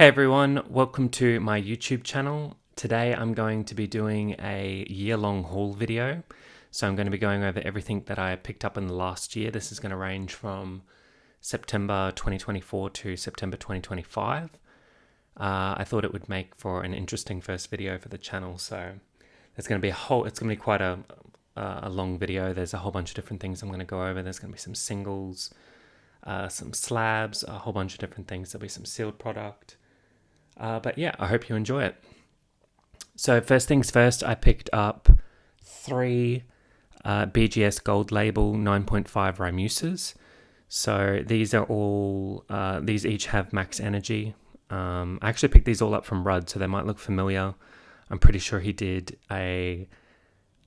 Hey everyone, welcome to my YouTube channel. Today I'm going to be doing a year-long haul video. So I'm going to be going over everything that I picked up in the last year. This is going to range from September 2024 to September 2025. I thought it would make for an interesting first video for the channel. So there's going to be it's going to be quite a long video. There's a whole bunch of different things I'm going to go over. There's going to be some singles, some slabs, a whole bunch of different things. There'll be some sealed product. But yeah, I hope you enjoy it. So first things first, I picked up 3 BGS Gold Label 9.5 Rhymuses. So these are all, these each have max energy. I actually picked these all up from Rudd, so they might look familiar. I'm pretty sure he did he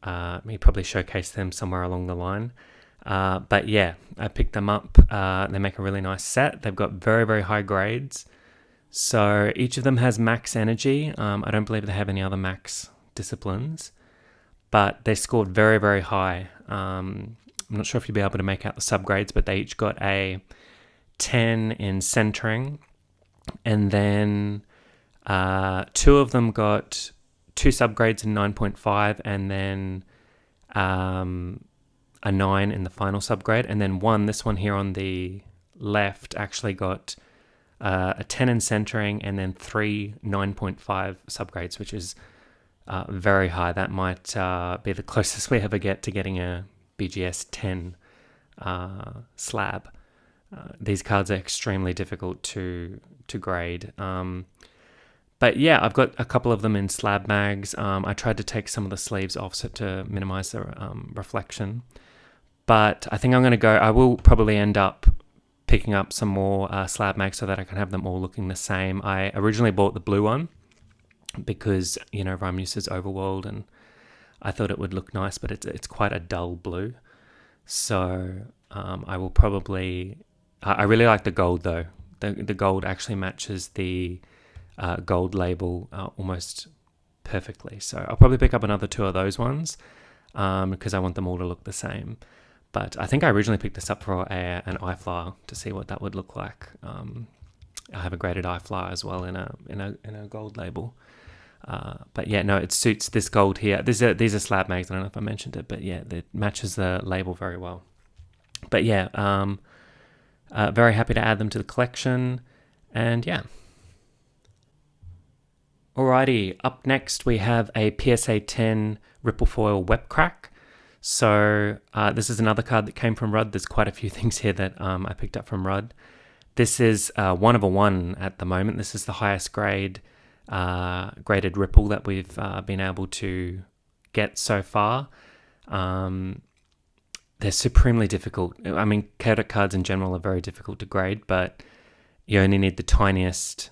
probably showcased them somewhere along the line. But yeah, I picked them up. They make a really nice set. They've got very, very high grades. So each of them has max energy. I don't believe they have any other max disciplines, but they scored very, very high. I'm not sure if you'll be able to make out the subgrades, but they each got a 10 in centering. And then 2 of them got 2 subgrades in 9.5 and then a 9 in the final subgrade. And then this one here on the left actually got a 10 in centering and then 3 9.5 subgrades, which is very high. That might be the closest we ever get to getting a BGS 10 slab. These cards are extremely difficult to grade. But yeah, I've got a couple of them in slab mags. I tried to take some of the sleeves off to minimize the reflection. But I think I will probably end up picking up some more slab mags so that I can have them all looking the same. I originally bought the blue one because, you know, Rhymuses Overworld, and I thought it would look nice, but it's quite a dull blue. So I will probably... I really like the gold though. The gold actually matches the gold label almost perfectly. So I'll probably pick up another 2 of those ones because I want them all to look the same. But I think I originally picked this up for an iFlyer to see what that would look like. I have a graded iFlyer as well in a gold label. But yeah, no, it suits this gold here. These are slab mags. I don't know if I mentioned it, but yeah, it matches the label very well. But yeah, very happy to add them to the collection. And yeah. Alrighty, up next we have a PSA 10 Ripple Foil Web Crack. So this is another card that came from Rudd. There's quite a few things here that I picked up from Rudd. This is 1 of a 1 at the moment. This is the highest graded Ripple that we've been able to get so far. They're supremely difficult. I mean, Chaotic cards in general are very difficult to grade, but you only need the tiniest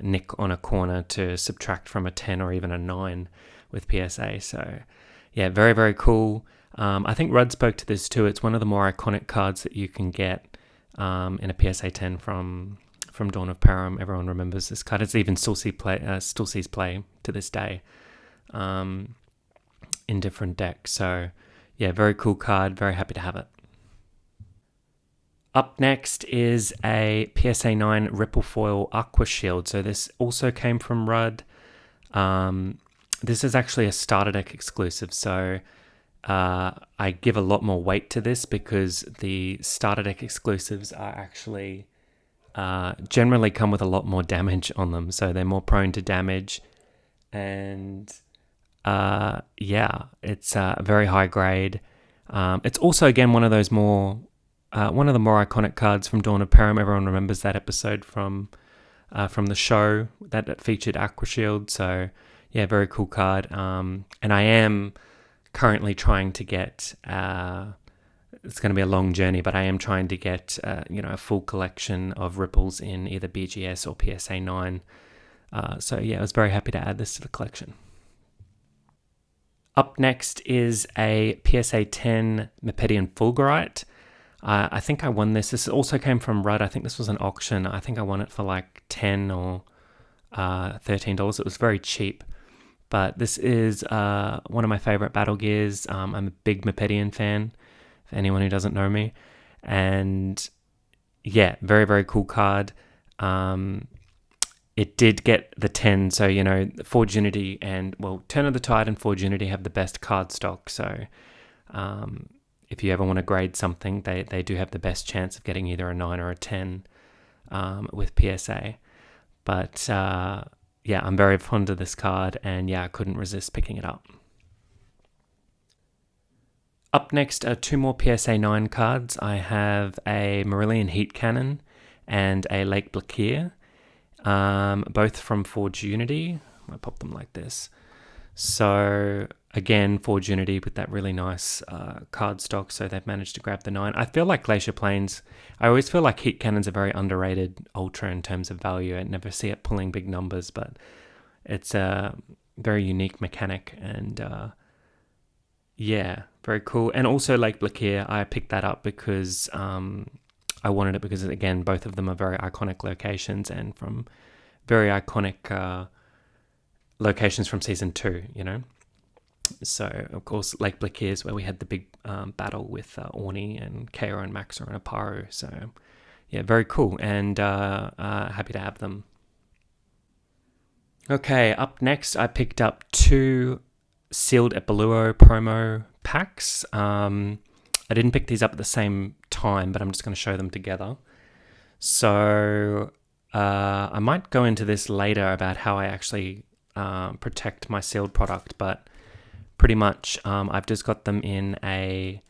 nick on a corner to subtract from a 10 or even a 9 with PSA. So yeah, very, very cool. I think Rudd spoke to this too. It's one of the more iconic cards that you can get in a PSA 10 from Dawn of Param. Everyone remembers this card. It's even still sees play to this day in different decks. So yeah, very cool card. Very happy to have it. Up next is a PSA 9 Ripple Foil Aqua Shield. So this also came from Rudd. This is actually a starter deck exclusive, so I give a lot more weight to this because the starter deck exclusives are actually generally come with a lot more damage on them, so they're more prone to damage. And yeah, it's very high grade. It's also, again, one of the more iconic cards from Dawn of Param. Everyone remembers that episode from the show that featured Aqua Shield. So yeah, very cool card. And I am currently trying to get, it's going to be a long journey, but I am trying to get, a full collection of Ripples in either BGS or PSA 9. So yeah, I was very happy to add this to the collection. Up next is a PSA 10 Mepedian Fulgurite. I think I won this. This also came from Rudd. I think this was an auction. I think I won it for like $10 or $13. It was very cheap. But this is one of my favorite Battle Gears. I'm a big Mepedian fan, for anyone who doesn't know me. And yeah, very, very cool card. it did get the 10. So, Forge Unity and, Turn of the Tide and Forge Unity have the best card stock. So if you ever want to grade something, they do have the best chance of getting either a 9 or a 10 with PSA. But I'm very fond of this card, and I couldn't resist picking it up. Up next are 2 more PSA 9 cards. I have a Marillion Heat Cannon and a Lake Blakeer, both from Forge Unity. I pop them like this. So again, Forge Unity with that really nice card stock, so they've managed to grab the 9. I feel like Glacier Plains, I always feel like Heat Cannon's a very underrated ultra in terms of value. I never see it pulling big numbers, but it's a very unique mechanic, and very cool. And also Lake Blakeer, I picked that up because I wanted it because, again, both of them are very iconic locations and from very iconic locations from Season 2, So, of course, Lake Blakeer is where we had the big battle with Orny and Kale and Maxor and Aparu. So, very cool, and happy to have them. Okay, up next, I picked up 2 sealed Epiluo promo packs. I didn't pick these up at the same time, but I'm just going to show them together. So I might go into this later about how I actually protect my sealed product, but pretty much I've just got them in I'm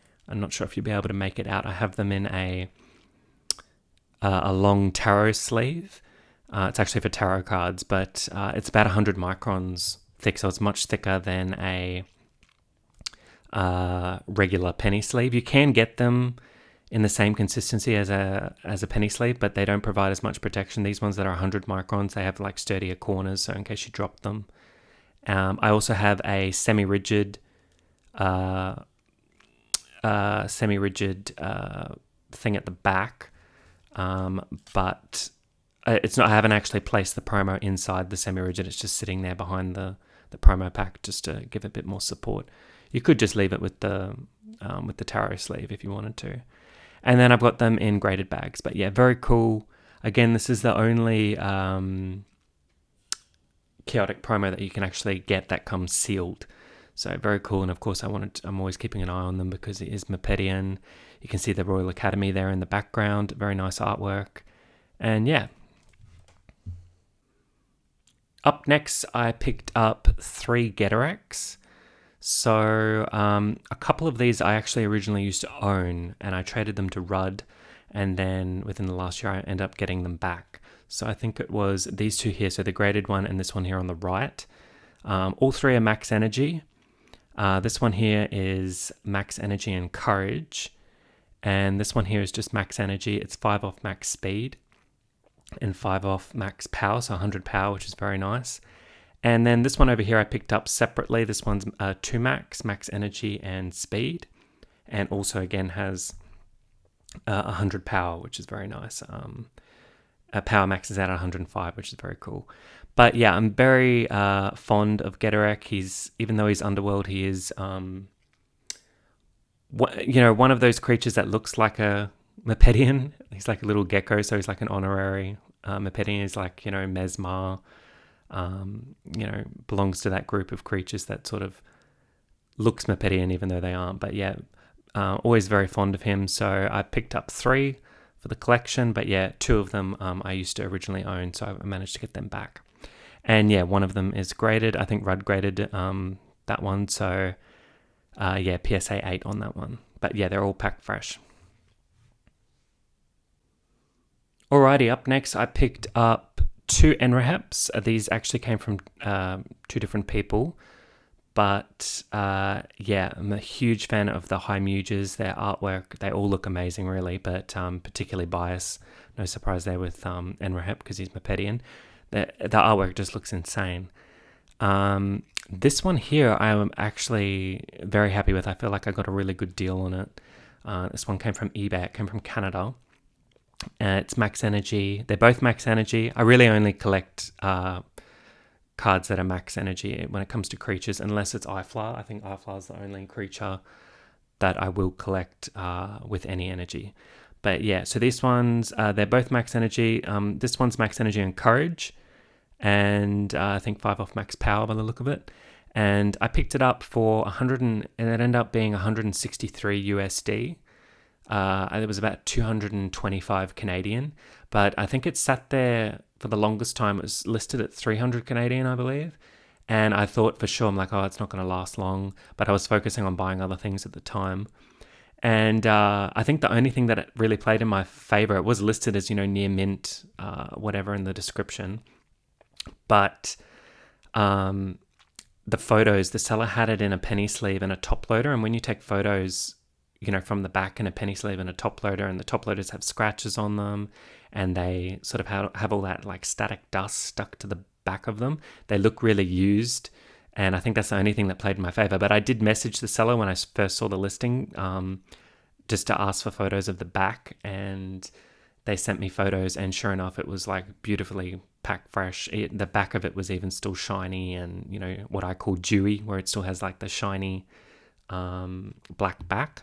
not sure if you'll be able to make it out. I have them in a long tarot sleeve. It's actually for tarot cards, but it's about 100 microns thick, so it's much thicker than a regular penny sleeve. You can get them in the same consistency as a penny sleeve, but they don't provide as much protection. These ones that are 100 microns, they have like sturdier corners, so in case you drop them. I also have a semi-rigid thing at the back, but it's not. I haven't actually placed the promo inside the semi-rigid. It's just sitting there behind the promo pack just to give it a bit more support. You could just leave it with the tarot sleeve if you wanted to. And then I've got them in graded bags. But very cool. Again, this is the only chaotic promo that you can actually get that comes sealed. So very cool. And of course, I'm always keeping an eye on them because it is Mepedian. You can see the Royal Academy there in the background. Very nice artwork. And Up next, I picked up 3 Ghettoks. So a couple of these I actually originally used to own, and I traded them to Rudd, and then within the last year I ended up getting them back. So I think it was these 2 here, so the graded one and this one here on the right. All 3 are max energy. This one here is max energy and courage, and this one here is just max energy. It's 5 off max speed and 5 off max power, so 100 power, which is very nice. And then this one over here I picked up separately. This one's 2 max energy and speed, and also again has 100 power, which is very nice. Power max is at 105, which is very cool. But I'm very fond of Ghettok. Even though he's underworld, he is one of those creatures that looks like a Mepedian. He's like a little gecko, so he's like an honorary Mepedian. He's like Mesmer. Belongs to that group of creatures that sort of looks Mepedian even though they aren't. But always very fond of him. So I picked up 3 for the collection, but 2 of them I used to originally own, so I managed to get them back. And one of them is graded. I think Rudd graded that one, so PSA 8 on that one. But they're all packed fresh. Alrighty, up next I picked up 2 Enraheps. These actually came from 2 different people. But I'm a huge fan of the High Muges. Their artwork, they all look amazing really, but particularly Bias. No surprise there with Enrahep because he's Mepedian. The artwork just looks insane. This one here I am actually very happy with. I feel like I got a really good deal on it. This one came from eBay. It came from Canada. It's max energy. They're both max energy. I really only collect cards that are max energy when it comes to creatures, unless it's Iflar. I think Iflar is the only creature that I will collect with any energy. But so these ones, they're both max energy. This one's max energy and courage. and I think 5 off max power by the look of it. And I picked it up for 100 and it ended up being 163 USD. It was about 225 Canadian, but I think it sat there for the longest time. It was listed at 300 Canadian, I believe. And I thought for sure, I'm like, oh, it's not going to last long. But I was focusing on buying other things at the time. And I think the only thing that it really played in my favor, it was listed as, near mint, whatever in the description. But the photos, the seller had it in a penny sleeve and a top loader. And when you take photos, from the back in a penny sleeve and a top loader, and the top loaders have scratches on them, and they sort of have all that like static dust stuck to the back of them. They look really used, and I think that's the only thing that played in my favor. But I did message the seller when I first saw the listing, just to ask for photos of the back, and they sent me photos, and sure enough, it was like beautifully packed fresh. The back of it was even still shiny and, what I call dewy, where it still has like the shiny black back.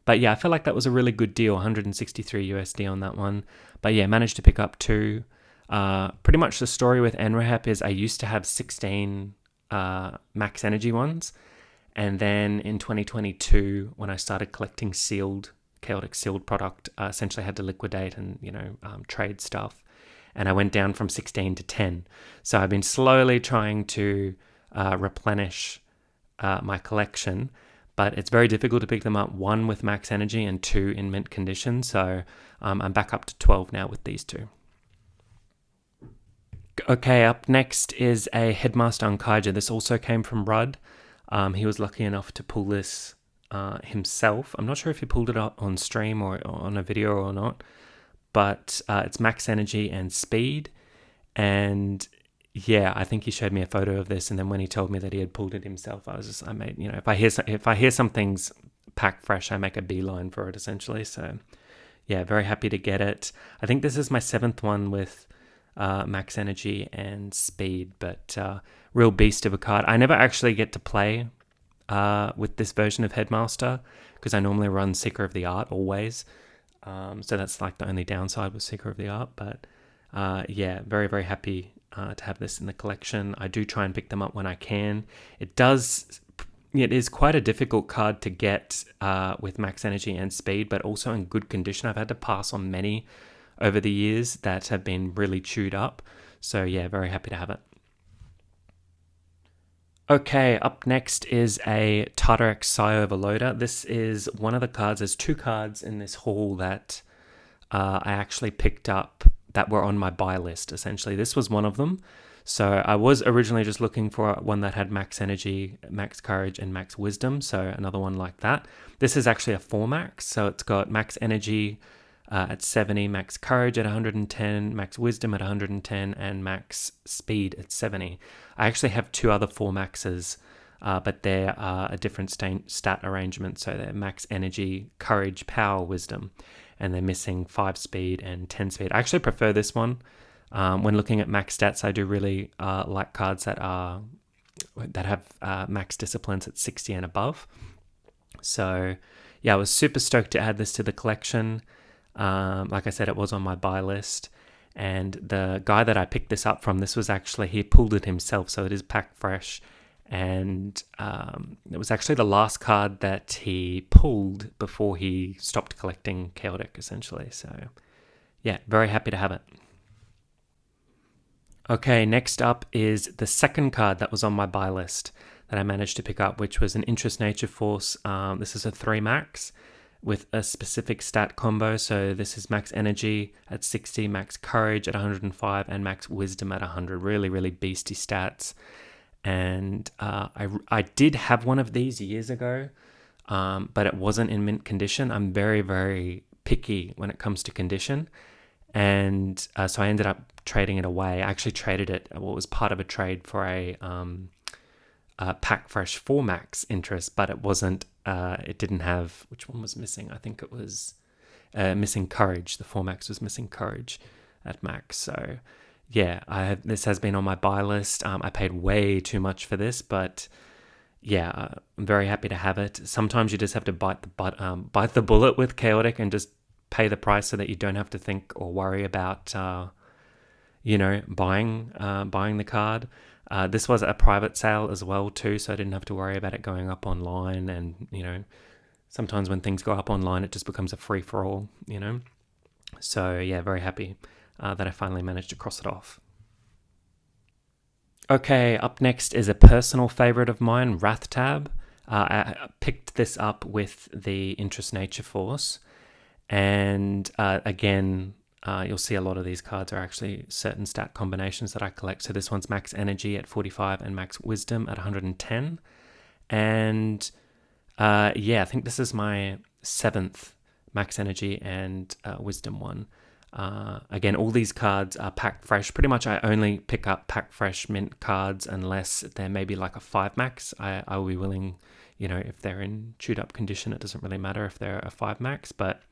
But yeah, I felt like that was a really good deal, 163 USD on that one. But yeah, managed to pick up 2. Pretty much the story with NREHAP is I used to have 16 max energy ones. And then in 2022, when I started collecting chaotic sealed product, essentially had to liquidate and, trade stuff. And I went down from 16 to 10. So I've been slowly trying to replenish my collection. But it's very difficult to pick them up, 1 with max energy and 2 in mint condition. So I'm back up to 12 now with these 2. Okay, up next is a Headmaster Unkaija. This also came from Rudd. He was lucky enough to pull this himself. I'm not sure if he pulled it up on stream or on a video or not. But it's max energy and speed. And yeah, I think he showed me a photo of this, and then when he told me that he had pulled it himself, I made, if I hear something's packed fresh, I make a beeline for it essentially. So yeah, very happy to get it. I think this is my 7th one with max energy and speed, but real beast of a card. I never actually get to play with this version of Headmaster because I normally run Seeker of the Art always. So that's like the only downside with Seeker of the Art, but yeah, very, very happy to have this in the collection. I do try and pick them up when I can. It is quite a difficult card to get with max energy and speed, but also in good condition. I've had to pass on many over the years that have been really chewed up. So yeah, very happy to have it. Okay, up next is a Tartarex Psi Overloader. This is one of the cards. There's 2 cards in this haul that I actually picked up that were on my buy list, essentially. This was one of them. So I was originally just looking for one that had max energy, max courage, and max wisdom. So another one like that. This is actually a 4 max. So it's got max energy at 70, max courage at 110, max wisdom at 110, and max speed at 70. I actually have 2 other 4 maxes, but they're a different stat arrangement. So they're max energy, courage, power, wisdom. And they're missing 5 speed and 10 speed. I actually prefer this one. When looking at max stats, I do really like cards that have max disciplines at 60 and above. So yeah, I was super stoked to add this to the collection. Like I said, it was on my buy list. And the guy that I picked this up from, this was actually, he pulled it himself, so it is packed fresh. And it was actually the last card that he pulled before he stopped collecting Chaotic, essentially. So yeah, very happy to have it. Okay, next up is the second card that was on my buy list that I managed to pick up, which was an Interest Nature Force. This is a 3 max with a specific stat combo. So this is max energy at 60, max courage at 105, and max wisdom at 100. Really, really beastie stats. And I did have one of these years ago, but it wasn't in mint condition. I'm very, very picky when it comes to condition. And so I ended up trading it away. I actually traded it, well, it was part of a trade for a pack fresh 4 max interest, but it wasn't, it didn't have, which one was missing? I think it was missing courage. The 4 max was missing courage at max. So yeah, this has been on my buy list. I paid way too much for this, but yeah, I'm very happy to have it. Sometimes you just have to bite the bullet with Chaotic and just pay the price so that you don't have to think or worry about buying the card. This was a private sale as well too, so I didn't have to worry about it going up online. And sometimes when things go up online, it just becomes a free for all. So yeah, very happy that I finally managed to cross it off. Okay, up next is a personal favorite of mine, Rathtab. I picked this up with the Interest Nature Force, and again, you'll see a lot of these cards are actually certain stat combinations that I collect. So this one's max energy at 45 and max wisdom at 110. And I think this is my 7th max energy and wisdom one. Again, all these cards are packed fresh. Pretty much I only pick up pack fresh mint cards unless they're maybe like a 5 max. I will be willing, if they're in chewed up condition, it doesn't really matter if they're a 5 max. But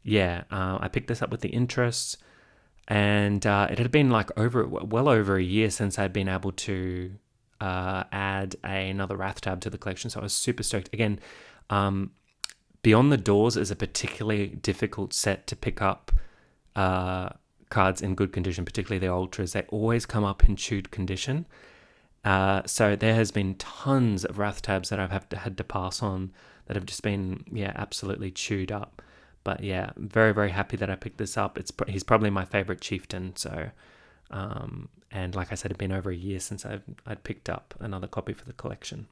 yeah, I picked this up with the interest, and it had been like well over a year since I'd been able to add another Rathtab to the collection. So I was super stoked. Again, Beyond the Doors is a particularly difficult set to pick up cards in good condition, particularly the ultras. They always come up in chewed condition. So there has been tons of Rathtabs that I've had to pass on that have just been, absolutely chewed up. But yeah, very, very happy that I picked this up. He's probably my favorite Chieftain. So, and like I said, it'd been over a year since I'd picked up another copy for the collection.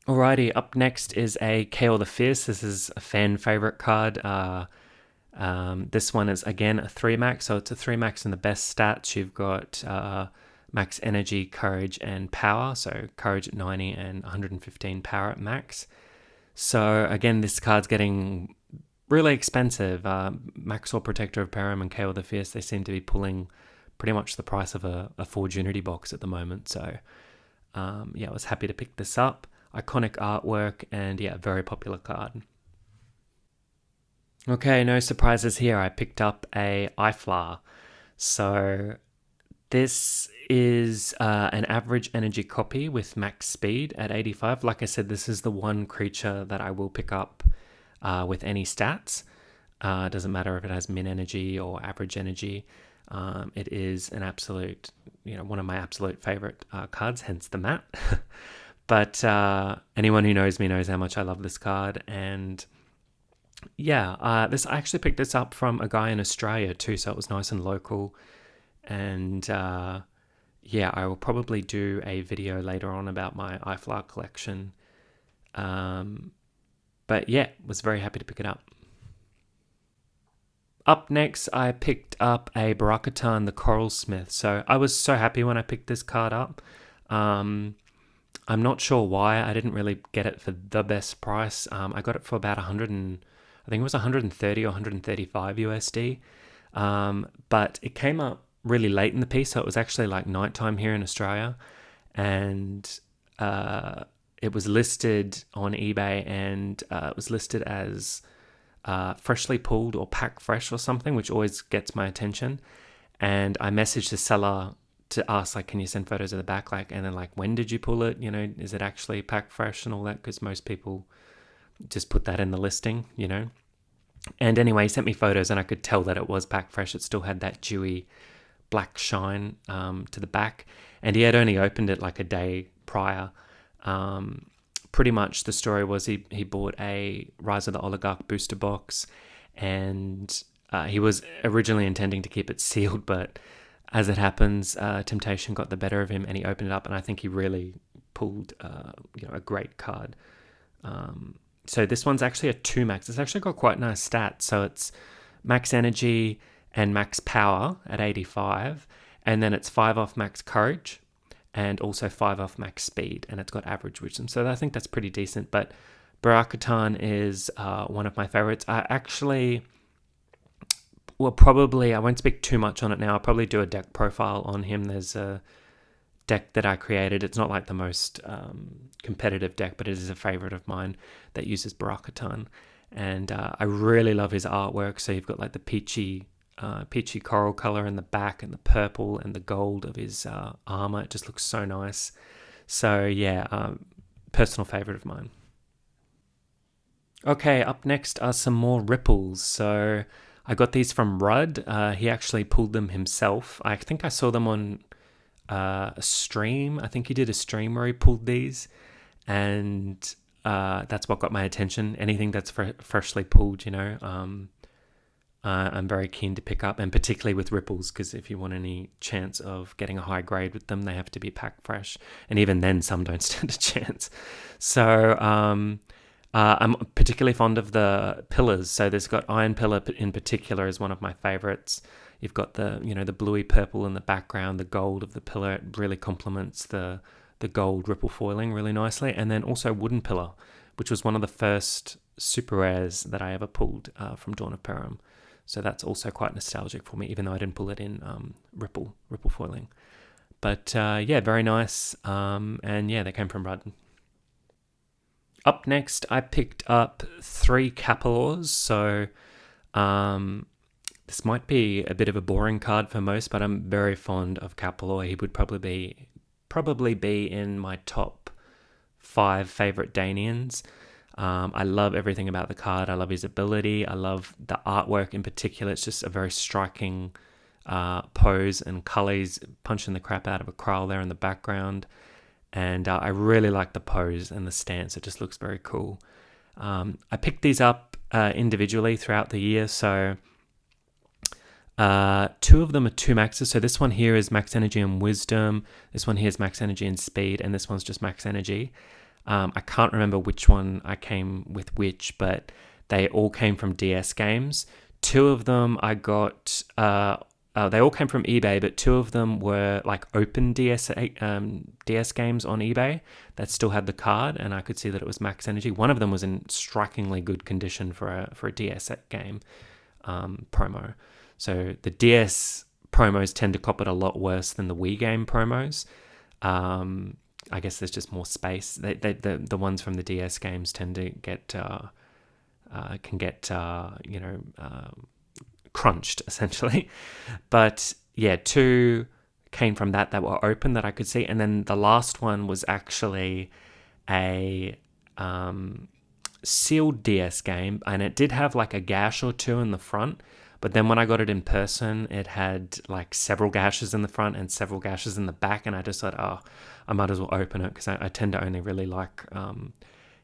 Alrighty, up next is a Kale the Fierce. This is a fan favorite card. This one is, again, a 3 max, so it's a 3 max in the best stats. You've got max energy, courage, and power, so courage at 90 and 115 power at max. So again, this card's getting really expensive. Maxwell Protector of Param and Kale the Fierce, they seem to be pulling pretty much the price of a Forge Unity box at the moment. So I was happy to pick this up. Iconic artwork, and very popular card. Okay, no surprises here. I picked up a Iflar. So this is an average energy copy with max speed at 85. Like I said, this is the one creature that I will pick up with any stats. Doesn't matter if it has min energy or average energy. It is an absolute, one of my absolute favorite cards, hence the mat. But anyone who knows me knows how much I love this card. And I actually picked this up from a guy in Australia too, so it was nice and local. And I will probably do a video later on about my Iflar collection. Was very happy to pick it up. Up next, I picked up a Barakatan, the Coral Smith. So I was so happy when I picked this card up. I'm not sure why. I didn't really get it for the best price. I got it for about 130 or 135 USD. But it came up really late in the piece, so it was actually like nighttime here in Australia. And it was listed on eBay, and it was listed as freshly pulled or pack fresh or something, which always gets my attention. And I messaged the seller to ask, like, can you send photos of the back? And then when did you pull it? Is it actually pack fresh and all that? Because most people just put that in the listing, And anyway, he sent me photos, and I could tell that it was pack fresh. It still had that dewy black shine to the back. And he had only opened it like a day prior. Pretty much the story was he bought a Rise of the Oligarch booster box, and he was originally intending to keep it sealed, but as it happens, temptation got the better of him, and he opened it up, and I think he really pulled a great card. So this one's actually a 2 max. It's actually got quite nice stats. So it's max energy and max power at 85, and then it's 5 off max courage, and also 5 off max speed, and it's got average wisdom. So I think that's pretty decent. But Barakatan is one of my favorites. I won't speak too much on it now. I'll probably do a deck profile on him. There's a deck that I created. It's not like the most competitive deck, but it is a favorite of mine that uses Barakatan. And I really love his artwork. So you've got like the peachy coral color in the back, and the purple and the gold of his armor. It just looks so nice. So personal favorite of mine. Okay, up next are some more ripples. So I got these from Rudd. He actually pulled them himself. I think I saw them on a stream. I think he did a stream where he pulled these, and that's what got my attention. Anything that's freshly pulled, I'm very keen to pick up, and particularly with ripples, because if you want any chance of getting a high grade with them, they have to be packed fresh, and even then some don't stand a chance. So I'm particularly fond of the pillars. So there's got Iron Pillar in particular is one of my favorites. You've got the the bluey purple in the background, the gold of the pillar. It really complements the gold ripple foiling really nicely. And then also Wooden Pillar, which was one of the first super rares that I ever pulled from Dawn of Peril. So that's also quite nostalgic for me, even though I didn't pull it in ripple foiling. But very nice. And yeah, they came from Rudd. Up next, I picked up 3 Kapalors. So this might be a bit of a boring card for most, but I'm very fond of Kapalor. He would probably be in my top 5 favorite Danians. I love everything about the card. I love his ability. I love the artwork in particular. It's just a very striking pose and color. He's punching the crap out of a Kral there in the background. And I really like the pose and the stance. It just looks very cool. I picked these up individually throughout the year. So 2 of them are 2 maxes. So this one here is max energy and wisdom. This one here is max energy and speed. And this one's just max energy. I can't remember which one I came with which, but they all came from DS games. 2 of them I got, they all came from eBay, but 2 of them were like open DS games on eBay that still had the card, and I could see that it was max energy. One of them was in strikingly good condition for a DS game promo. So the DS promos tend to cop it a lot worse than the Wii game promos. I guess there's just more space. The ones from the DS games tend to get crunched essentially. But yeah, 2 came from that were open that I could see, and then the last one was actually a sealed DS game, and it did have like a gash or 2 in the front. But then when I got it in person, it had like several gashes in the front and several gashes in the back. And I just thought, I might as well open it, because I tend to only really like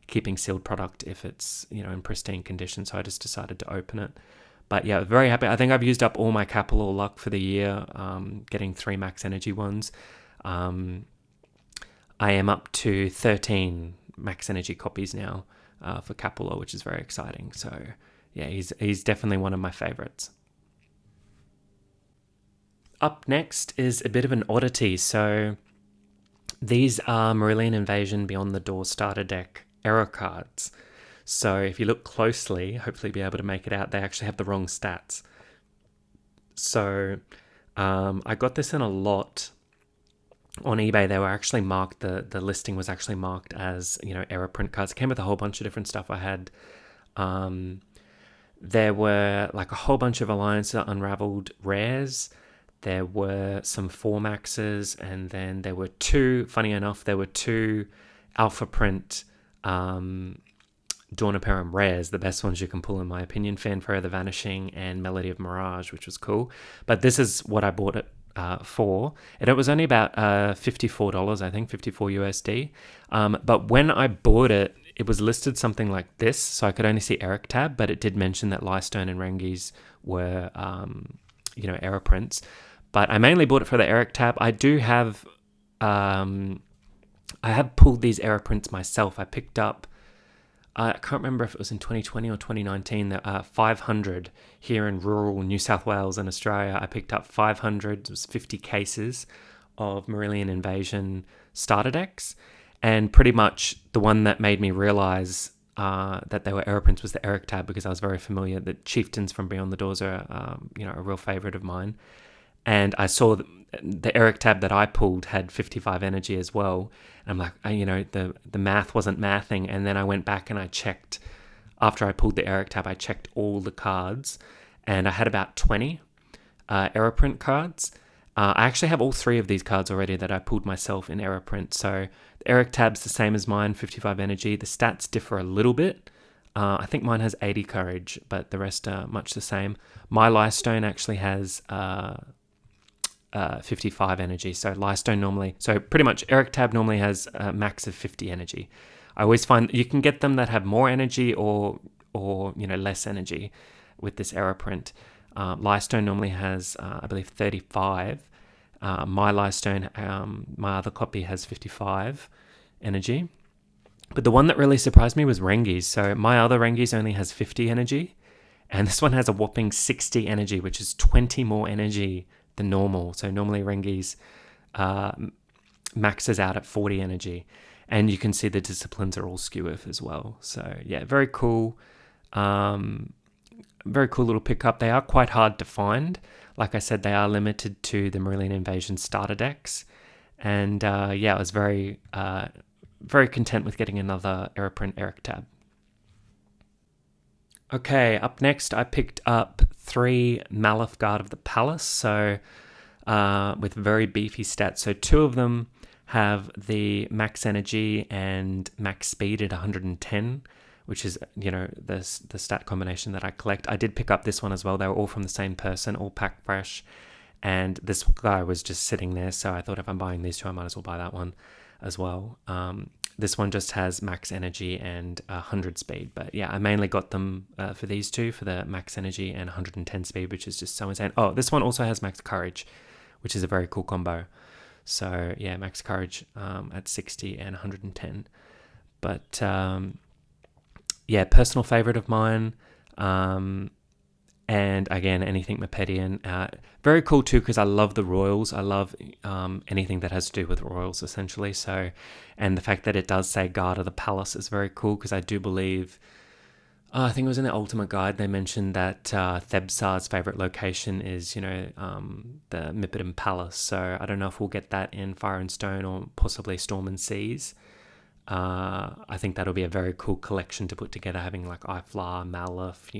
keeping sealed product if it's, in pristine condition. So I just decided to open it. But yeah, very happy. I think I've used up all my Kapalor luck for the year, getting 3 max energy ones. I am up to 13 max energy copies now for Kapalor, which is very exciting. So yeah, he's definitely one of my favorites. Up next is a bit of an oddity. So these are Marillion Invasion Beyond the Door starter deck error cards. So if you look closely, hopefully be able to make it out, they actually have the wrong stats. So I got this in a lot on eBay. They were actually marked, the listing was actually marked as, error print cards. It came with a whole bunch of different stuff. I had there were like a whole bunch of Alliance Unraveled rares. There were some 4 maxes, and then there were 2, funny enough, there were 2 alpha print Dawn of Peril rares, the best ones you can pull in my opinion, Fanfare of the Vanishing and Melody of Mirage, which was cool. But this is what I bought it for, and it was only about $54, I think, 54 USD. But when I bought it, it was listed something like this, so I could only see Eric Tab, but it did mention that Lystone and Rengis were, error prints. But I mainly bought it for the Eric Tab. I do have, I have pulled these error prints myself. I picked up, I can't remember if it was in 2020 or 2019, there are 500 here in rural New South Wales and Australia. I picked up 500, it was 50 cases of Marillion Invasion starter decks. And pretty much the one that made me realize that they were error prints was the Eric Tab, because I was very familiar that Chieftains from Beyond the Doors are, a real favorite of mine. And I saw the Eric Tab that I pulled had 55 energy as well. And I'm like, the math wasn't mathing. And then I went back and I checked, after I pulled the Eric Tab, I checked all the cards, and I had about 20 error print cards. I actually have all 3 of these cards already that I pulled myself in error print. So the Eric Tab's the same as mine, 55 energy. The stats differ a little bit. I think mine has 80 courage, but the rest are much the same. My Lifestone actually has 55 energy. So Lifestone normally, so pretty much Eric Tab normally has a max of 50 energy. I always find you can get them that have more energy or less energy with this error print. Lifestone normally has I believe 35. My Lifestone, my other copy has 55 energy. But the one that really surprised me was Rengi's. So my other Rengi's only has 50 energy, and this one has a whopping 60 energy, which is 20 more energy than normal. So normally Rengi's maxes out at 40 energy, and you can see the disciplines are all skew as well. So yeah, very cool. Very cool little pickup. They are quite hard to find. Like I said, they are limited to the Marillion Invasion starter decks. And I was very content with getting another Aeroprint Eric Tab. Okay, up next, I picked up 3 Maliph Guard of the Palace, so with very beefy stats. So 2 of them have the max energy and max speed at 110, which is, the stat combination that I collect. I did pick up this one as well. They were all from the same person, all packed fresh. And this guy was just sitting there, so I thought if I'm buying these 2, I might as well buy that one as well. This one just has max energy and 100 speed. But yeah, I mainly got them for these 2, for the max energy and 110 speed, which is just so insane. Oh, this one also has max courage, which is a very cool combo. So yeah, max courage at 60 and 110. But personal favorite of mine. And again, anything Mepedian. Very cool too, because I love the royals. I love anything that has to do with royals, essentially. So, and the fact that it does say Guard of the Palace is very cool, because I do believe, I think it was in the Ultimate Guide, they mentioned that Thebsar's favorite location is, the Mipidum Palace. So I don't know if we'll get that in Fire and Stone or possibly Storm and Seas. I think that'll be a very cool collection to put together, having like Iflar, Maliph,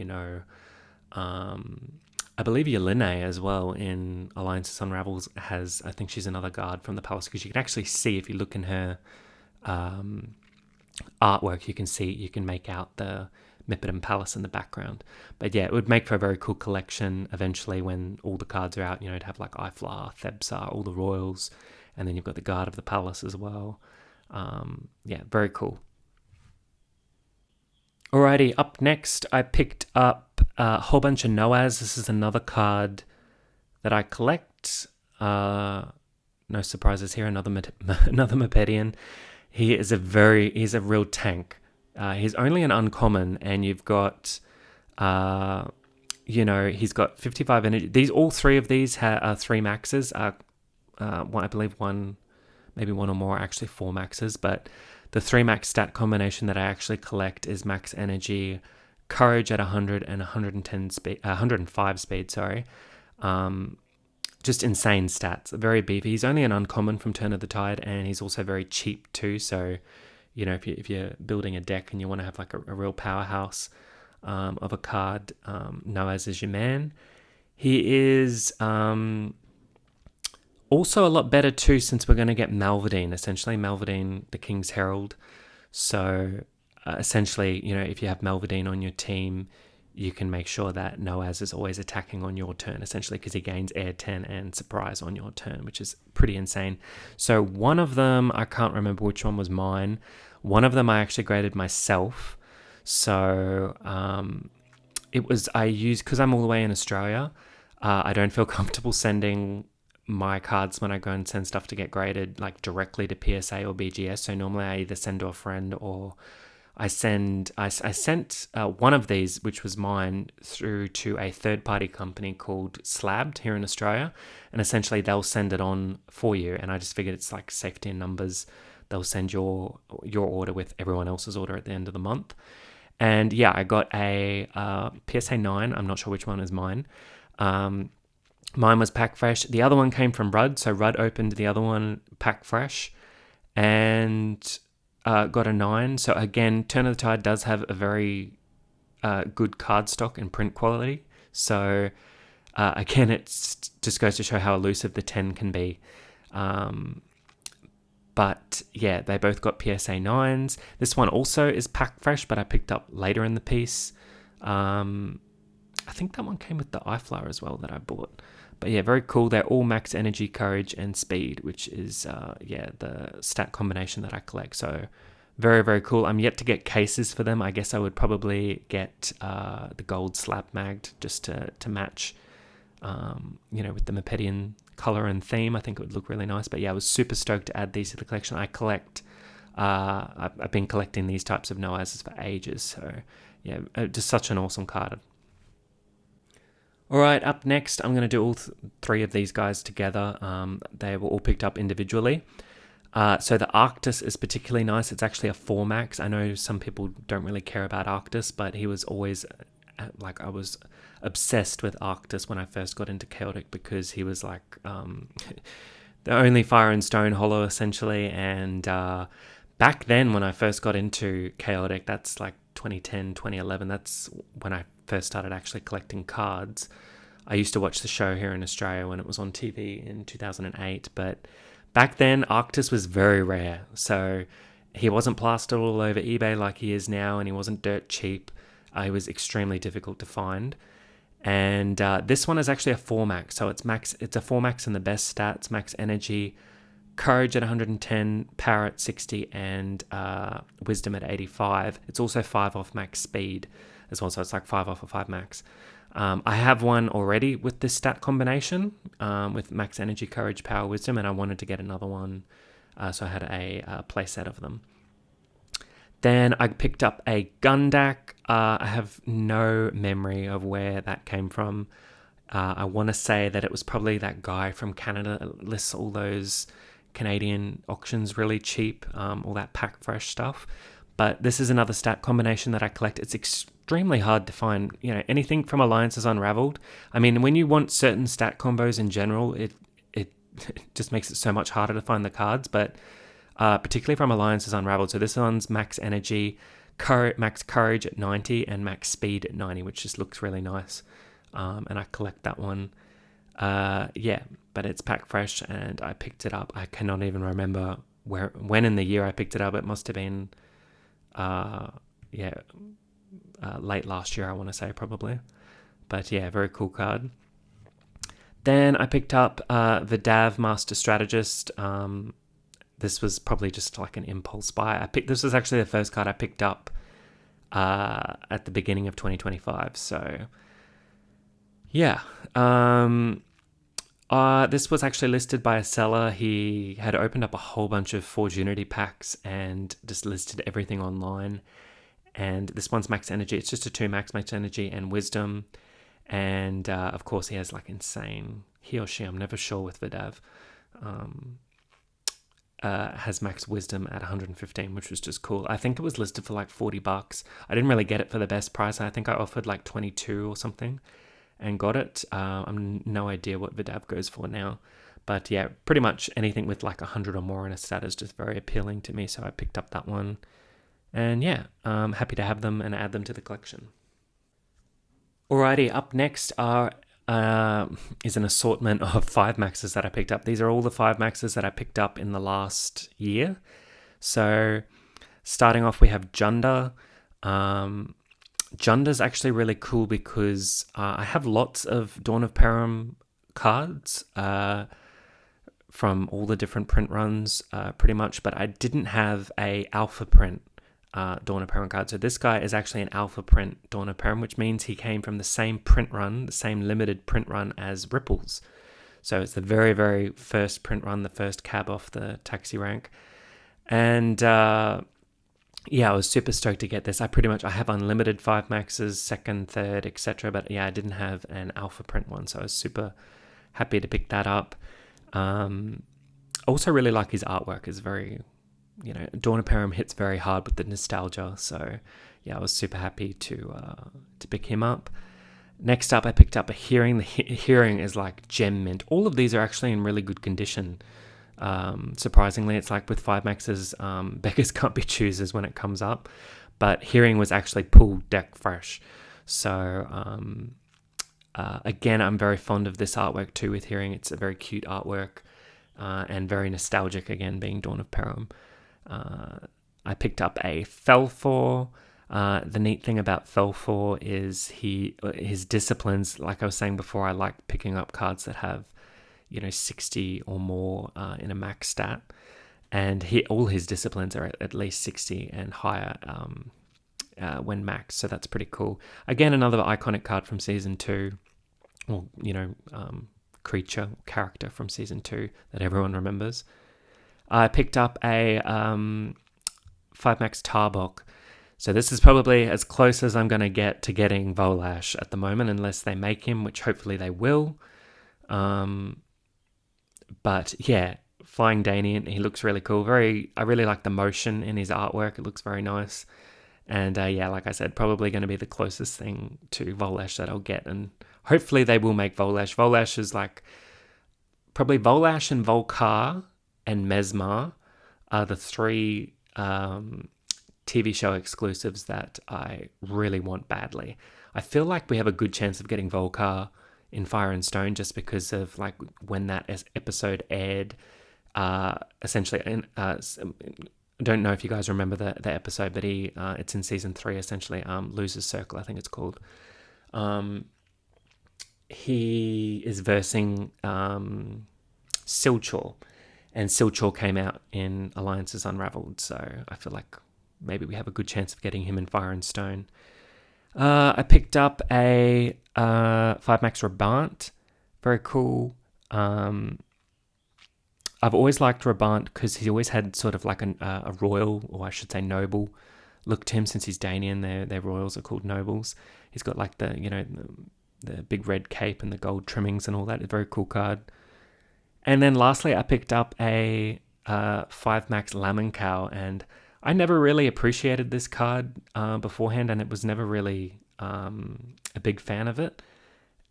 I believe Yeline as well in Alliances Unravels has, I think she's another guard from the palace, because you can actually see, if you look in her artwork, you can make out the Mipidum Palace in the background. But yeah, it would make for a very cool collection eventually when all the cards are out, to have like Iflar, Thebsar, all the royals, and then you've got the Guard of the Palace as well. Very cool. Alrighty, up next, I picked up a whole bunch of Noaz. This is another card that I collect. No surprises here. Another Mepedian. He's a real tank. He's only an uncommon, and you've got, he's got 55 energy. All 3 of these are 3 maxes. I believe maybe one or more, actually 4 maxes, but the 3 max stat combination that I actually collect is max energy, courage at 100 and 110 speed, 105 speed, sorry. Just insane stats, very beefy. He's only an uncommon from Turn of the Tide, and he's also very cheap too. So, if you're building a deck and you want to have like a real powerhouse of a card, Noaz is your man. He is also a lot better too, since we're going to get Malvadine, essentially. Malvadine, the King's Herald. So essentially, if you have Malvadine on your team, you can make sure that Noaz is always attacking on your turn, essentially, because he gains Air 10 and Surprise on your turn, which is pretty insane. So one of them, I can't remember which one was mine. One of them I actually graded myself. So I used, because I'm all the way in Australia, I don't feel comfortable sending my cards when I go and send stuff to get graded like directly to PSA or BGS. So normally I either send to a friend, or I sent one of these, which was mine, through to a third-party company called Slabbed here in Australia, and essentially they'll send it on for you. And I just figured it's like safety in numbers. They'll send your order with everyone else's order at the end of the month. And yeah, I got a PSA 9. I'm not sure which one is mine. Mine was pack fresh. The other one came from Rudd, so Rudd opened the other one pack fresh, and got a 9. So again, Turn of the Tide does have a very good card stock and print quality. So again, it just goes to show how elusive the 10 can be. But yeah, they both got PSA 9s. This one also is pack fresh, but I picked up later in the piece. I think that one came with the iFlower as well that I bought. But yeah, very cool. They're all max energy, courage, and speed, which is, the stat combination that I collect. So very, very cool. I'm yet to get cases for them. I guess I would probably get the gold slab magged just to match, with the Mepedian color and theme. I think it would look really nice. But yeah, I was super stoked to add these to the collection. I've been collecting these types of Noazes for ages. So yeah, just such an awesome card. All right, up next, I'm going to do all three of these guys together. They were all picked up individually. So the Arctis is particularly nice. It's actually a 4-max. I know some people don't really care about Arctis, but he was always, I was obsessed with Arctis when I first got into Chaotic, because he was like the only Fire and Stone holo, essentially. And back then, when I first got into Chaotic, that's like 2010, 2011, that's when I first started actually collecting cards. I used to watch the show here in Australia when it was on TV in 2008, but back then Arctis was very rare, so he wasn't plastered all over eBay like he is now, and he wasn't dirt cheap. He was extremely difficult to find. And this one is actually a 4-max, so it's a 4-max in the best stats: max energy, courage at 110, power at 60, and wisdom at 85. It's also 5 off max speed as well, so it's like 5 off of 5 max. I have one already with this stat combination, with max energy, courage, power, wisdom, and I wanted to get another one, so I had a play set of them. Then I picked up a Gundak. I have no memory of where that came from. I want to say that it was probably that guy from Canada that lists all those Canadian auctions really cheap, all that pack fresh stuff. But this is another stat combination that I collect. It's extremely hard to find, anything from Alliances Unraveled. I mean, when you want certain stat combos in general, it just makes it so much harder to find the cards, but particularly from Alliances Unraveled. So this one's max energy, max courage at 90, and max speed at 90, which just looks really nice. And I collect that one. But it's pack fresh, and I picked it up. I cannot even remember when in the year I picked it up. It must have been late last year, I want to say, probably. But yeah, very cool card. Then I picked up the Dav Master Strategist. This was probably just like an impulse buy. This was actually the first card I picked up at the beginning of 2025. So yeah, this was actually listed by a seller. He had opened up a whole bunch of Forge Unity packs and just listed everything online. And this one's max energy. It's just a 2-max energy and wisdom. And of course, he has like insane, he or she, I'm never sure with Vidav, has max wisdom at 115, which was just cool. I think it was listed for like $40. I didn't really get it for the best price. I think I offered like 22 or something and got it. I'm no idea what Vidav goes for now. But yeah, pretty much anything with like 100 or more in a stat is just very appealing to me. So I picked up that one. And yeah, I'm happy to have them and add them to the collection. Alrighty, up next is an assortment of 5 maxes that I picked up. These are all the 5 maxes that I picked up in the last year. So starting off, we have Junda. Junda's actually really cool because I have lots of Dawn of Peril cards from all the different print runs, pretty much, but I didn't have a alpha print Dawn of Peril card. So this guy is actually an alpha print Dawn of Peril, which means he came from the same print run, the same limited print run as Ripples. So it's the very, very first print run, the first cab off the taxi rank. And I was super stoked to get this. I have unlimited 5 maxes, second, third, etc. But yeah, I didn't have an alpha print one, so I was super happy to pick that up. Also really like his artwork. It's very, Dawn of Peril hits very hard with the nostalgia. So yeah, I was super happy to pick him up. Next up, I picked up a Hearing. The Hearing is like gem mint. All of these are actually in really good condition. Surprisingly, it's like with 5 maxes, beggars can't be choosers when it comes up. But Hearing was actually pulled deck fresh. So again, I'm very fond of this artwork too with Hearing. It's a very cute artwork. and very nostalgic again, being Dawn of Peril. I picked up a Felfor. The neat thing about Felfor is his disciplines. Like I was saying before, I like picking up cards that have 60 or more in a max stat, and all his disciplines are at least 60 and higher when max, so that's pretty cool. Again, another iconic card from Season 2, or character from Season 2 that everyone remembers. I picked up a 5-max Tarbok. So this is probably as close as I'm going to get to getting Volash at the moment, unless they make him, which hopefully they will. But yeah, Flying Danian, he looks really cool. I really like the motion in his artwork. It looks very nice. And yeah, like I said, probably going to be the closest thing to Volash that I'll get. And hopefully they will make Volash. Volash is like probably Volash and Volcar and Mesmer are the three TV show exclusives that I really want badly. I feel like we have a good chance of getting Volcar in Fire and Stone just because of like when that episode aired. Essentially, I don't know if you guys remember the episode, but it's in Season 3 essentially. Loser's Circle, I think it's called. He is versing Silchor, and Silchor came out in Alliances Unraveled, so I feel like maybe we have a good chance of getting him in Fire and Stone. I picked up a 5-max Rabant. Very cool. I've always liked Rabant because he always had sort of like a royal, or I should say noble, look to him. Since he's Danian, their royals are called nobles. He's got like the big red cape and the gold trimmings and all that. A very cool card. And then lastly, I picked up a 5-max Lamenkau, and I never really appreciated this card beforehand, and it was never really a big fan of it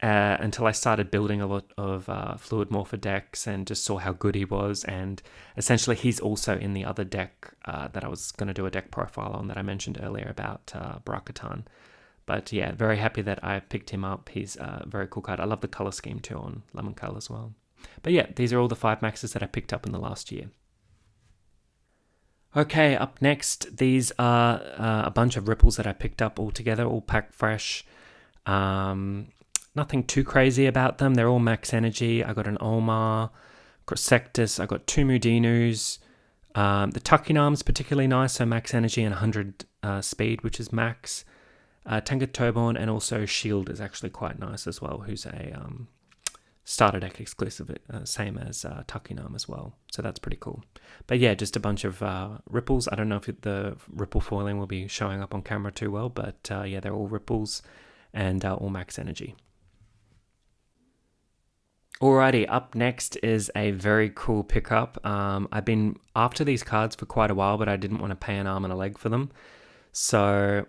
until I started building a lot of Fluid Morpher decks and just saw how good he was. And essentially, he's also in the other deck that I was going to do a deck profile on that I mentioned earlier about Barakatan. But yeah, very happy that I picked him up. He's a very cool card. I love the color scheme too on Lamenkau as well. But yeah, these are all the 5-maxes that I picked up in the last year. Okay, up next, these are a bunch of ripples that I picked up all together, all packed fresh. Nothing too crazy about them. They're all max energy. I got an Olmar, got Sectus, I got 2 Mudinus. The Tuckinarm's particularly nice, so max energy and 100 speed, which is max. Tenga Toborn, and also Shield is actually quite nice as well, who's a starter deck exclusive, same as Tuckinarm as well. So that's pretty cool. But yeah, just a bunch of ripples. I don't know if the ripple foiling will be showing up on camera too well, but yeah, they're all ripples and all max energy. Alrighty, up next is a very cool pickup. I've been after these cards for quite a while, but I didn't want to pay an arm and a leg for them. So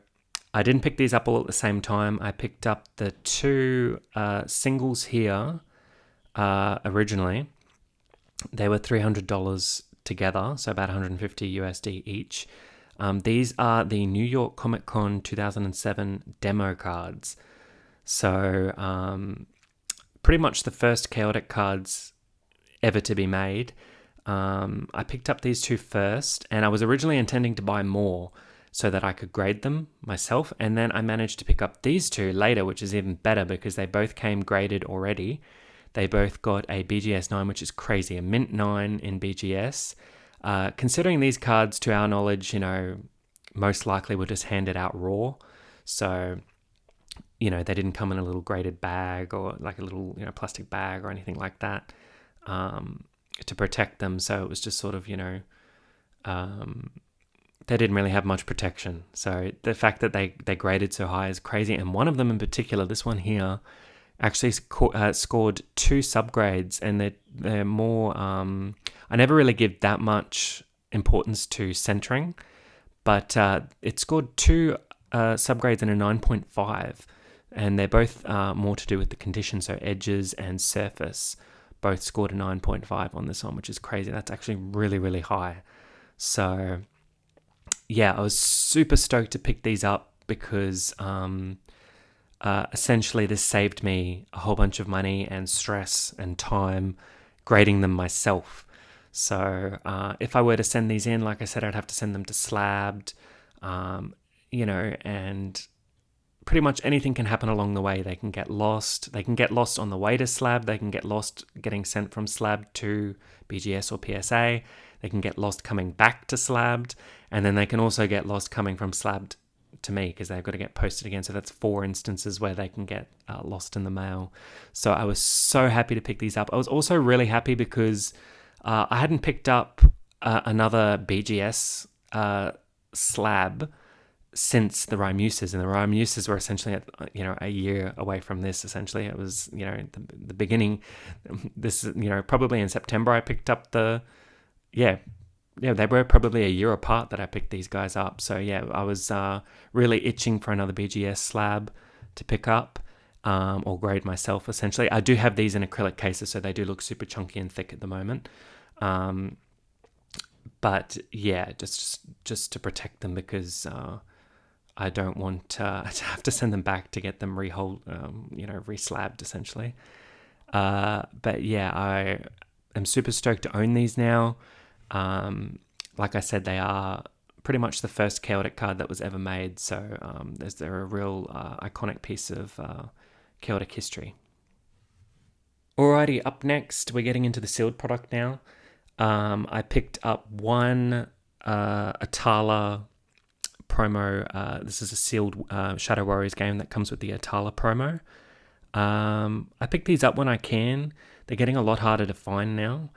I didn't pick these up all at the same time. I picked up the 2 singles here originally. They were $300 together, so about 150 USD each. These are the New York ComicCon 2007 demo cards. So pretty much the first Chaotic cards ever to be made. I picked up these 2 first, and I was originally intending to buy more so that I could grade them myself, and then I managed to pick up these 2 later, which is even better because they both came graded already. They both got a BGS 9, which is crazy, a mint 9 in BGS. Considering these cards, to our knowledge, most likely were just handed out raw. So, they didn't come in a little graded bag or like a little, plastic bag or anything like that to protect them. So it was just sort of, they didn't really have much protection. So the fact that they graded so high is crazy. And one of them in particular, this one here, actually scored 2 subgrades, and they're more. I never really give that much importance to centering, but it scored 2 subgrades and a 9.5, and they're both more to do with the condition. So edges and surface both scored a 9.5 on this one, which is crazy. That's actually really, really high. So yeah, I was super stoked to pick these up because essentially this saved me a whole bunch of money and stress and time grading them myself. So if I were to send these in, like I said, I'd have to send them to Slabbed, and pretty much anything can happen along the way. They can get lost. They can get lost on the way to Slab. They can get lost getting sent from Slab to BGS or PSA. They can get lost coming back to Slabbed. And then they can also get lost coming from Slabbed to me because they've got to get posted again. So that's 4 instances where they can get lost in the mail. So I was so happy to pick these up. I was also really happy because I hadn't picked up another BGS slab since the Rhymuses, and the Rhymuses were essentially a year away from this. Essentially, it was the beginning. This probably in September I picked up they were probably a year apart that I picked these guys up. So yeah, I was really itching for another BGS slab to pick up or grade myself. Essentially, I do have these in acrylic cases, so they do look super chunky and thick at the moment. But yeah, just to protect them because I don't want to have to send them back to get them re-slabbed essentially. But yeah, I am super stoked to own these now. Like I said, they are pretty much the first Chaotic card that was ever made. So they're a real iconic piece of Chaotic history. Alrighty, up next, we're getting into the sealed product now. I picked up one Atala promo. This is a sealed Shadow Warriors game that comes with the Atala promo. I pick these up when I can. They're getting a lot harder to find now.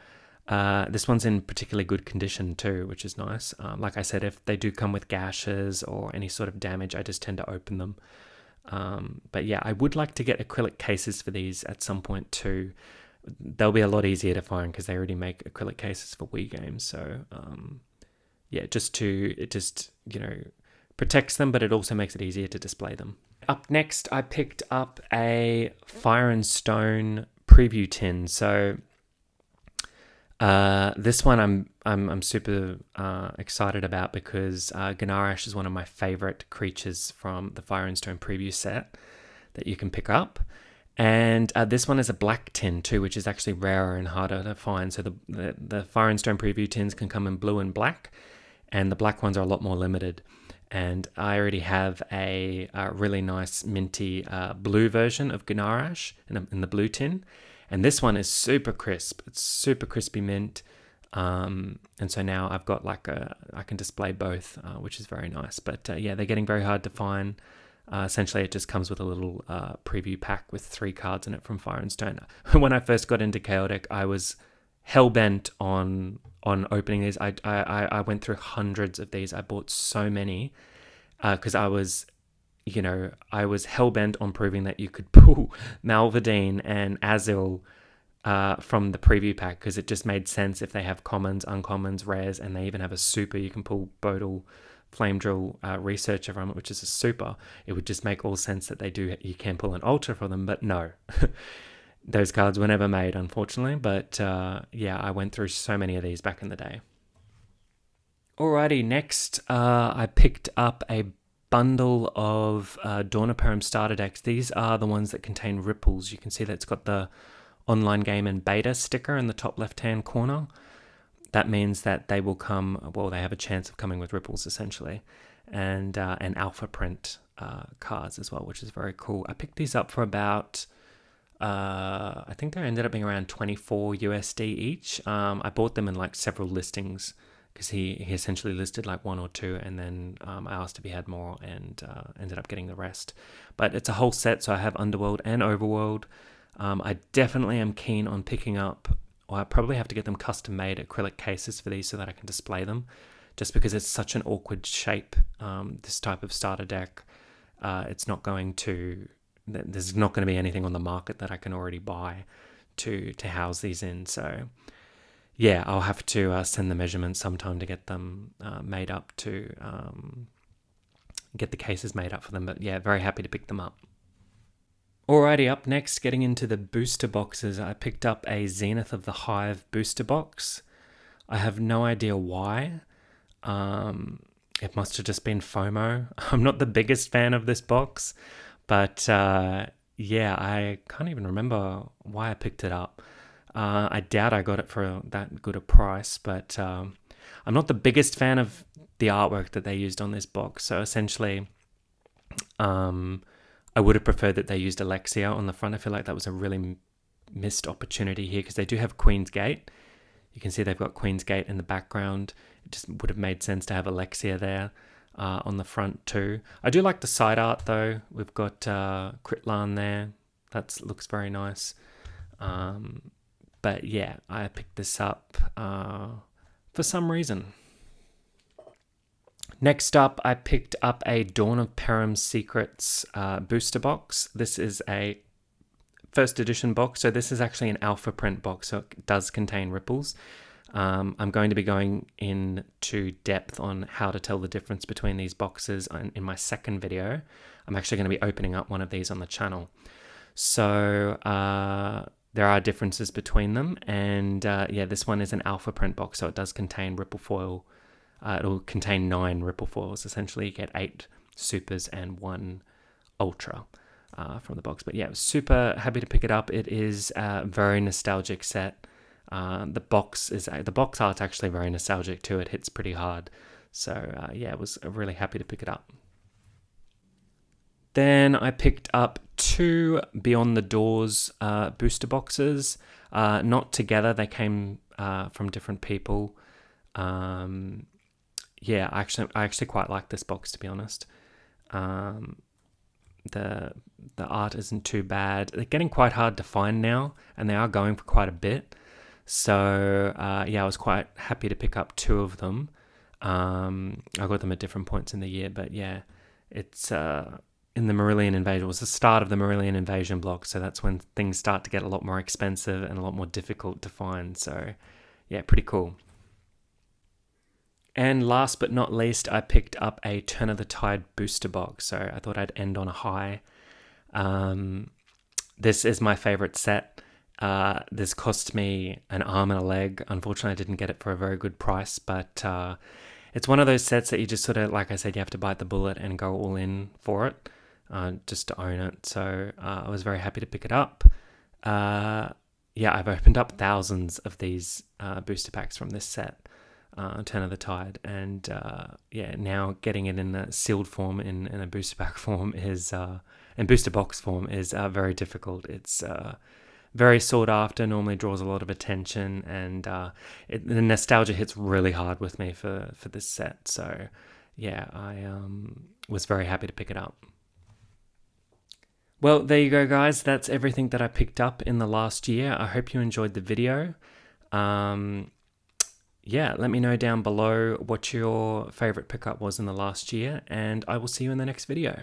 This one's in particularly good condition too, which is nice. Like I said, if they do come with gashes or any sort of damage, I just tend to open them. But yeah, I would like to get acrylic cases for these at some point too. They'll be a lot easier to find because they already make acrylic cases for Wii games. So yeah, it just protects them, but it also makes it easier to display them. Up next, I picked up a Fire and Stone preview tin. So this one I'm super excited about because Ganarash is one of my favorite creatures from the Fire and Stone preview set that you can pick up. And this one is a black tin too, which is actually rarer and harder to find. So the Fire and Stone preview tins can come in blue and black, and the black ones are a lot more limited. And I already have a really nice minty blue version of Ganarash in the blue tin. And this one is super crisp. It's super crispy mint. And so now I've got I can display both, which is very nice. But yeah, they're getting very hard to find. Essentially, it just comes with a little preview pack with 3 cards in it from Fire and Stone. When I first got into Chaotic, I was hell-bent on opening these. I went through hundreds of these. I bought so many because I was hell-bent on proving that you could pull Malvadine and Azil from the preview pack because it just made sense if they have commons, uncommons, rares, and they even have a super. You can pull Bodal Flame Drill Researcher from it, which is a super. It would just make all sense that you can pull an ultra for them, but no. Those cards were never made, unfortunately, but yeah, I went through so many of these back in the day. Alrighty, next I picked up a bundle of Dawn of Perm starter decks. These are the ones that contain ripples. You can see that it's got the online game and beta sticker in the top left-hand corner. That means that they will come, they have a chance of coming with ripples, essentially, and alpha print cards as well, which is very cool. I picked these up for about, I think they ended up being around 24 USD each. I bought them in several listings because he essentially listed 1 or 2, and then I asked if he had more and ended up getting the rest. But it's a whole set, so I have Underworld and Overworld. I definitely am keen on picking up, or I probably have to get them custom made acrylic cases for these so that I can display them, just because it's such an awkward shape, this type of starter deck. There's not going to be anything on the market that I can already buy to house these in. So yeah, I'll have to send the measurements sometime to get them made up, to get the cases made up for them. But yeah, very happy to pick them up. Alrighty, up next, getting into the booster boxes, I picked up a Zenith of the Hive booster box. I have no idea why. It must have just been FOMO. I'm not the biggest fan of this box, but yeah, I can't even remember why I picked it up. I doubt I got it for that good a price, but I'm not the biggest fan of the artwork that they used on this box. So essentially, I would have preferred that they used Alexia on the front. I feel like that was a really missed opportunity here because they do have Queen's Gate. You can see they've got Queen's Gate in the background. It just would have made sense to have Alexia there on the front too. I do like the side art though. We've got Critlan there. That looks very nice. But yeah, I picked this up for some reason. Next up, I picked up a Dawn of Perim's Secrets booster box. This is a first edition box, so this is actually an alpha print box, so it does contain ripples. I'm going to be going into depth on how to tell the difference between these boxes in my second video. I'm actually going to be opening up one of these on the channel. So there are differences between them, and yeah, this one is an alpha print box, so it does contain ripple foil. It'll contain 9 ripple foils. Essentially, you get 8 supers and 1 ultra from the box. But yeah, super happy to pick it up. It is a very nostalgic set. The box art's actually very nostalgic too. It hits pretty hard. So yeah, I was really happy to pick it up. Then I picked up 2 Beyond the Doors booster boxes. Not together. They came from different people. Yeah, I actually quite like this box, to be honest. The art isn't too bad. They're getting quite hard to find now, and they are going for quite a bit. So yeah, I was quite happy to pick up 2 of them. I got them at different points in the year, but yeah, it's in the Marillion Invasion. It was the start of the Marillion Invasion block, so that's when things start to get a lot more expensive and a lot more difficult to find. So yeah, pretty cool. And last but not least, I picked up a Turn of the Tide booster box. So I thought I'd end on a high. This is my favorite set. This cost me an arm and a leg. Unfortunately, I didn't get it for a very good price, but it's one of those sets that you just sort of, like I said, you have to bite the bullet and go all in for it, just to own it. So I was very happy to pick it up. Yeah, I've opened up thousands of these booster packs from this set. Turn of the Tide, and yeah, now getting it in a sealed form in a booster pack form is in booster box form is very difficult. It's very sought after, normally draws a lot of attention, and the nostalgia hits really hard with me for this set. So yeah, I was very happy to pick it up. Well, there you go, guys. That's everything that I picked up in the last year. I hope you enjoyed the video. Yeah, let me know down below what your favorite pickup was in the last year, and I will see you in the next video.